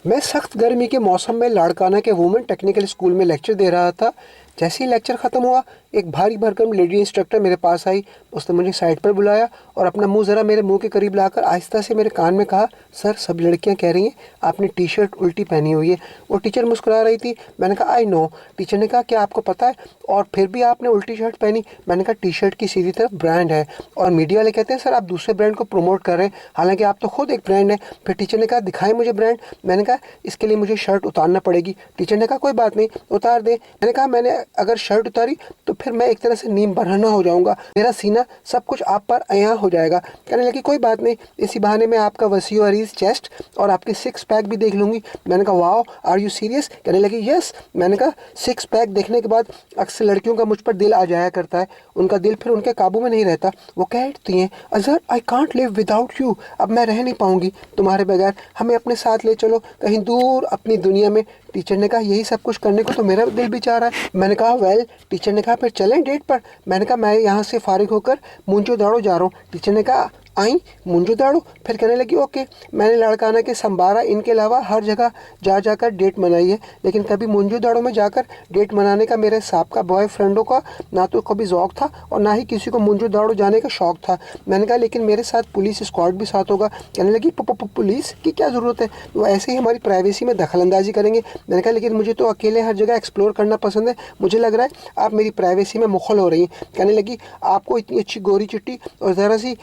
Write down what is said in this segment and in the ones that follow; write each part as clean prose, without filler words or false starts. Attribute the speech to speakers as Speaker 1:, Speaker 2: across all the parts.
Speaker 1: मैं सख्त गर्मी के मौसम में लाड़काना के वुमेन टेक्निकल स्कूल में लेक्चर दे रहा था। जैसे ही लेक्चर ख़त्म हुआ, एक भारी भरकम लेडी इंस्ट्रक्टर मेरे पास आई। उसने मुझे साइड पर बुलाया और अपना मुंह ज़रा मेरे मुंह के करीब लाकर आहिस्ता से मेरे कान में कहा, सर सब लड़कियां कह रही हैं आपने टी शर्ट उल्टी पहनी हुई है। वो टीचर मुस्कुरा रही थी। मैंने कहा आई नो। टीचर ने कहा क्या आपको पता है और फिर भी आपने उल्टी शर्ट पहनी? मैंने कहा टी शर्ट की सीधी तरफ ब्रांड है और मीडिया वाले कहते हैं सर आप दूसरे ब्रांड को प्रमोट कर रहे हैं, हालांकि आप तो खुद एक ब्रांड है। फिर टीचर ने कहा दिखाएं मुझे ब्रांड। मैंने कहा इसके लिए मुझे शर्ट उतारना पड़ेगी। टीचर ने कहा कोई बात नहीं उतार दे। मैंने कहा मैंने अगर शर्ट उतारी तो फिर मैं एक तरह से नीम बरहना हो जाऊंगा, मेरा सीना सब कुछ आप पर अयां हो जाएगा। कहने लगी कोई बात नहीं, इसी बहाने में आपका वसीओ अरीज चेस्ट और आपके सिक्स पैक भी देख लूंगी। मैंने कहा वाओ आर यू सीरियस? कहने लगी यस। मैंने कहा सिक्स पैक देखने के बाद अक्सर लड़कियों का मुझ पर दिल आ जाया करता है, उनका दिल फिर उनके काबू में नहीं रहता। वो कहती हैं Azhar I can't live without you, अब मैं रह नहीं पाऊंगी तुम्हारे बगैर, हमें अपने साथ ले चलो कहीं दूर अपनी दुनिया में। टीचर ने कहा यही सब कुछ करने को तो मेरा दिल भी चाह रहा है। मैंने कहा वेल। टीचर ने कहा फिर चलें डेट पर? मैंने कहा मैं यहाँ से फारिग होकर मुंजो दाड़ो जा रहा हूँ। टीचर ने कहा आई मुंजो दाड़ो? फिर कहने लगी ओके। मैंने लाड़काना के संबारा इनके अलावा हर जगह जा जाकर डेट मनाई है, लेकिन कभी मुंजो दाड़ो में जाकर डेट मनाने का मेरे साहब बॉयफ्रेंडों का ना तो कभी ज़ौक था और ना ही किसी को मुंजो दाड़ो जाने का शौक था। मैंने कहा लेकिन मेरे साथ पुलिस स्क्वाड भी साथ होगा। कहने लगी पुलिस की क्या ज़रूरत है, वो ऐसे ही हमारी प्राइवेसी में दखल अंदाजी करेंगे। मैंने कहा लेकिन मुझे तो अकेले हर जगह एक्सप्लोर करना पसंद है, मुझे लग रहा है आप मेरी प्राइवेसी में मुखल हो रही हैं। कहने लगी आपको इतनी अच्छी गोरी चिट्टी और ज़रा सी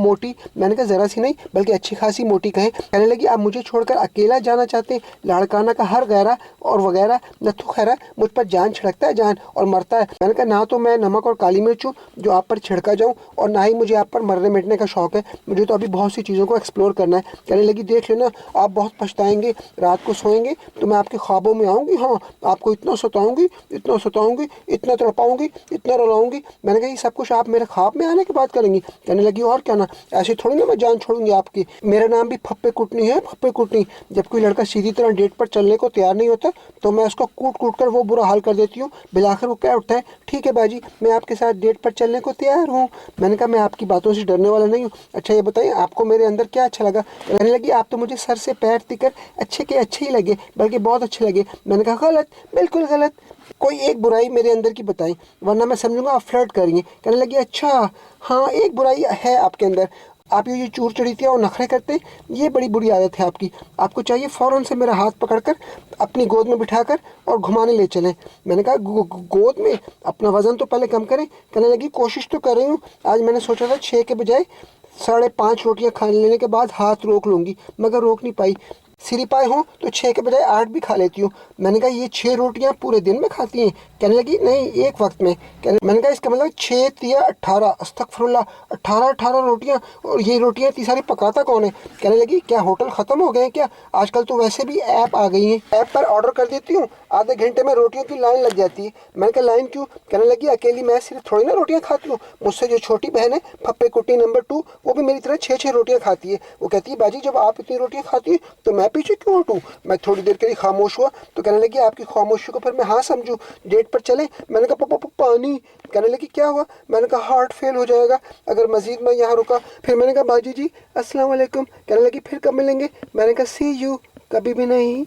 Speaker 1: मोटी? मैंने कहा ज़रा सी नहीं बल्कि अच्छी खासी मोटी कहें। कहने लगी आप मुझे छोड़कर अकेला जाना चाहते हैं? लाड़काना का हर गहरा और वगैरह नथु खैरा मुझ पर जान छिड़कता है जान और मरता है। मैंने कहा ना तो मैं नमक और काली मिर्च हूँ जो आप पर छिड़का जाऊँ और ना ही मुझे आप पर मरने मिटने का शौक है, मुझे तो अभी बहुत सी चीज़ों को एक्सप्लोर करना है। कहने लगी देख लेना आप बहुत पछताएंगे, रात को सोएंगे तो मैं आपके ख्वाबों में आऊँगी, हाँ आपको इतना सताऊँगी इतना सताऊँगी इतना तड़पाऊँगी इतना रुलाऊँगी। मैंने कहा ये सब कुछ आप मेरे ख्वाब में आने की बात करेंगी? कहने लगी और क्या ना, ऐसे थोड़ी ना मैं जान छोड़ूंगी आपकी, मेरा नाम भी फप्पे कुटनी है, फप्पे कुटनी। जब कोई लड़का सीधी तरह डेट पर चलने को तैयार नहीं होता तो मैं उसको कूट कूट कर वो बुरा हाल कर देती हूँ। बिलाखिर वो क्या उठता है ठीक है बाजी मैं आपके साथ डेट पर चलने को तैयार हूँ। मैंने कहा मैं आपकी बातों से डरने वाला नहीं हूँ। अच्छा ये बताइए आपको मेरे अंदर क्या अच्छा लगा? कहने लगी आप तो मुझे सर से पैर तिकर अच्छे के अच्छे ही लगे, बल्कि बहुत अच्छे लगे। मैंने कहा गलत, बिल्कुल गलत, कोई एक बुराई मेरे अंदर की बताई वरना मैं समझूंगा आप फ्लर्ट करेंगे। कहने लगी अच्छा हाँ एक बुराई है आपके अंदर, आप ये चूर चढ़ीतियाँ और नखरे करते, ये बड़ी बुरी आदत है आपकी। आपको चाहिए फ़ौरन से मेरा हाथ पकड़कर अपनी गोद में बिठाकर और घुमाने ले चलें। मैंने कहा गोद में? अपना वज़न तो पहले कम करें। कहने लगी कोशिश तो कर रही हूँ, आज मैंने सोचा था 6 के बजाय 5.5 रोटियाँ खा लेने के बाद हाथ रोक लूँगी, मगर रोक नहीं पाई। सिरी पाए हों तो 6 के बजाय 8 भी खा लेती हूँ। मैंने कहा ये 6 रोटियाँ पूरे दिन में खाती हैं? कहने लगी नहीं एक वक्त में। मैंने कहा इसका मतलब 6 तिया 18, अस्तगफुरुल्लाह, 18 रोटियाँ, और ये रोटियाँ इतनी सारी पकाता कौन है? कहने लगी क्या होटल ख़त्म हो गए हैं क्या? आजकल तो वैसे भी ऐप आ गई हैं, ऐप पर ऑर्डर कर देती हूँ, आधे घंटे में रोटियों की लाइन लग जाती है। मैंने कहा लाइन क्यों? कहने लगी अकेली मैं सिर्फ थोड़ी ना रोटियाँ खाती हूँ, मुझसे जो छोटी बहन है फप्पे कुट्टी नंबर 2 वो भी मेरी तरह 6 रोटियाँ खाती है। वो कहती है बाजी जब आप इतनी रोटियाँ खाती है तो मैं पीछे क्यों हटूँ? मैं थोड़ी देर के लिए खामोश हुआ तो कहने लगी आपकी खामोशी को फिर मैं हाँ समझूँ, डेट पर चले? मैंने कहा पानी। कहने लगी क्या हुआ? मैंने कहा हार्ट फेल हो जाएगा अगर मजीद मैं यहाँ रुका। फिर मैंने कहा बाजी जी अस्सलाम वालेकुम। कहने लगी फिर कब मिलेंगे? मैंने कहा सी यू, कभी भी नहीं।